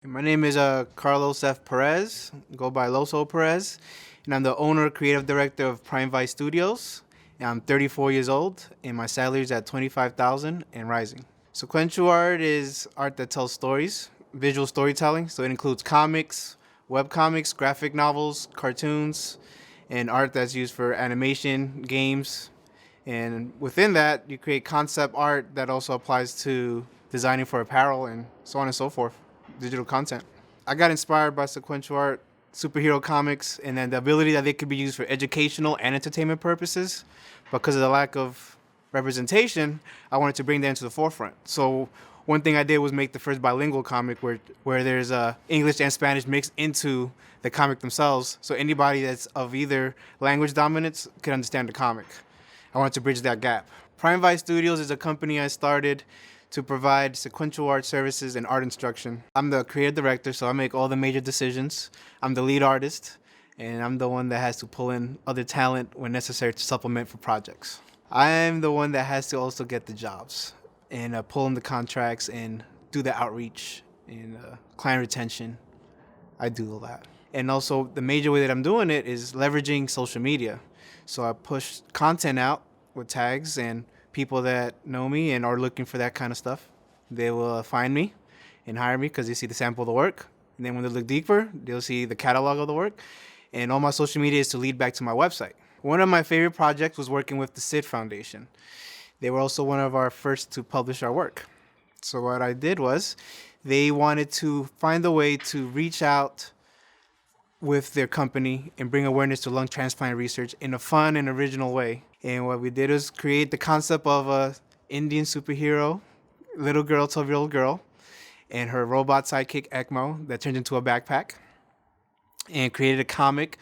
My name is Carlos F. Perez, go by Loso Perez, and I'm the owner, creative director of Prime Vice Studios. And I'm 34 years old, and my salary is at $25,000 and rising. Sequential art is art that tells stories, visual storytelling. So it includes comics, webcomics, graphic novels, cartoons, and art that's used for animation, games. And within that, you create concept art that also applies to designing for apparel and so on and so forth, digital content. I got inspired by sequential art, superhero comics, and then the ability that they could be used for educational and entertainment purposes. Because of the lack of representation, I wanted to bring that into the forefront. So one thing I did was make the first bilingual comic where there's English and Spanish mixed into the comic themselves, so anybody that's of either language dominance could understand the comic. I wanted to bridge that gap. Prime Vice Studios is a company I started to provide sequential art services and art instruction. I'm the creative director, so I make all the major decisions. I'm the lead artist, and I'm the one that has to pull in other talent when necessary to supplement for projects. I'm the one that has to also get the jobs and pull in the contracts and do the outreach and client retention. I do all that. And also the major way that I'm doing it is leveraging social media. So I push content out with tags, and people that know me and are looking for that kind of stuff, they will find me and hire me because they see the sample of the work. And then when they look deeper, they'll see the catalog of the work. And all my social media is to lead back to my website. One of my favorite projects was working with the SID Foundation. They were also one of our first to publish our work. So what I did was they wanted to find a way to reach out with their company and bring awareness to lung transplant research in a fun and original way. And what we did was create the concept of a Indian superhero, little girl, 12-year-old girl, and her robot sidekick ECMO that turned into a backpack, and created a comic.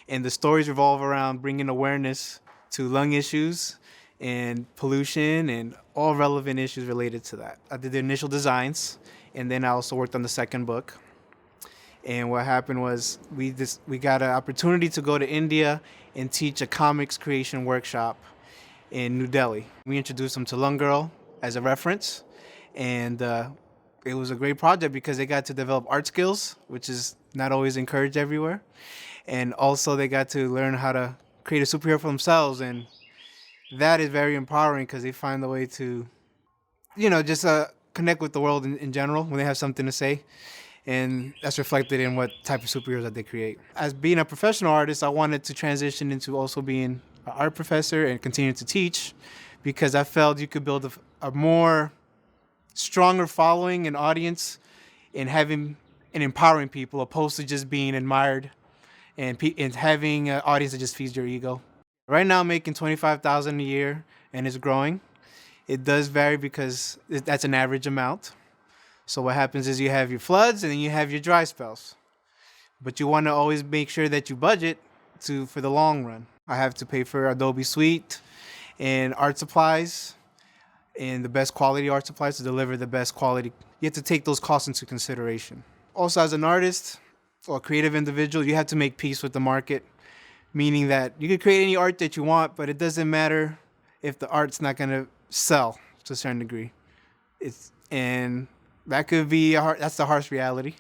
And the stories revolve around bringing awareness to lung issues and pollution and all relevant issues related to that. I did the initial designs, and then I also worked on the second book. And what happened was we got an opportunity to go to India and teach a comics creation workshop in New Delhi. We introduced them to Lung Girl as a reference, and it was a great project because they got to develop art skills, which is not always encouraged everywhere. And also they got to learn how to create a superhero for themselves, and that is very empowering because they find a way to, just connect with the world in general when they have something to say. And that's reflected in what type of superheroes that they create. As being a professional artist, I wanted to transition into also being an art professor and continue to teach, because I felt you could build a more stronger following and audience in having and empowering people, opposed to just being admired and having an audience that just feeds your ego. Right now I'm making $25,000 a year, and it's growing. It does vary because that's an average amount. So what happens is you have your floods and then you have your dry spells. But you want to always make sure that you budget for the long run. I have to pay for Adobe Suite and art supplies and the best quality art supplies to deliver the best quality. You have to take those costs into consideration. Also, as an artist or a creative individual, you have to make peace with the market, meaning that you can create any art that you want, but it doesn't matter if the art's not going to sell to a certain degree. That could be that's the harsh reality.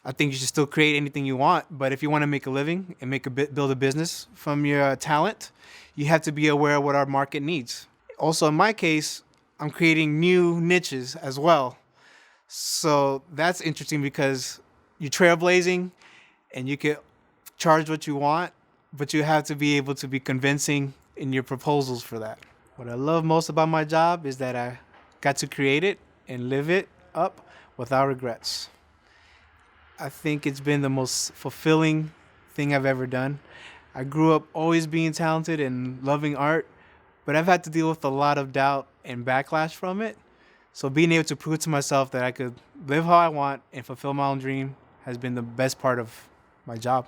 I think you should still create anything you want, but if you want to make a living and build a business from your talent, you have to be aware of what our market needs. Also, in my case, I'm creating new niches as well. So that's interesting because you're trailblazing and you can charge what you want, but you have to be able to be convincing in your proposals for that. What I love most about my job is that I got to create it and live it up without regrets. I think it's been the most fulfilling thing I've ever done. I grew up always being talented and loving art, but I've had to deal with a lot of doubt and backlash from it. So being able to prove to myself that I could live how I want and fulfill my own dream has been the best part of my job.